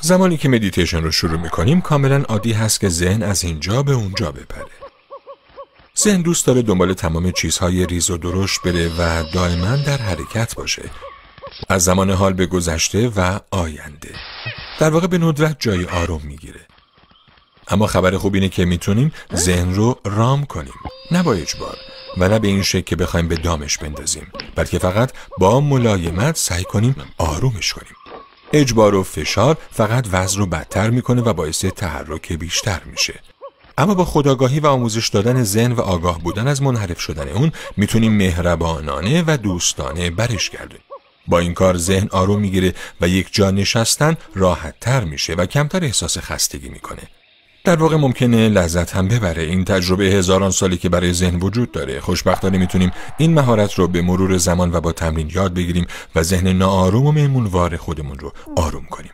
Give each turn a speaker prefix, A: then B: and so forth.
A: زمانی که مدیتیشن رو شروع میکنیم کاملا عادی هست که ذهن از اینجا به اونجا بپره. ذهن دوست داره دنبال تمام چیزهای ریز و درشت بره و دائما در حرکت باشه. از زمان حال به گذشته و آینده. در واقع به ندرت جای آروم میگیره. اما خبر خوب اینه که میتونیم ذهن رو رام کنیم. نه با اجبار و نه به این شکل که بخوایم به دامش بندازیم، بلکه فقط با ملایمت سعی کنیم آرومش کنیم. اجبار و فشار فقط وضع رو بدتر میکنه و باعث تحرک بیشتر میشه. اما با خودآگاهی و آموزش دادن ذهن و آگاه بودن از منحرف شدن اون میتونیم مهربانانه و دوستانه برش گردونیم. با این کار ذهن آروم میگیره و یک جا نشستن راحت تر میشه و کمتر احساس خستگی میکنه. در واقع ممکنه لذت هم ببره. این تجربه هزاران سالی که برای ذهن وجود داره. خوشبختانه میتونیم این مهارت رو به مرور زمان و با تمرین یاد بگیریم و ذهن ناآروم و میمونوار خودمون رو آروم کنیم.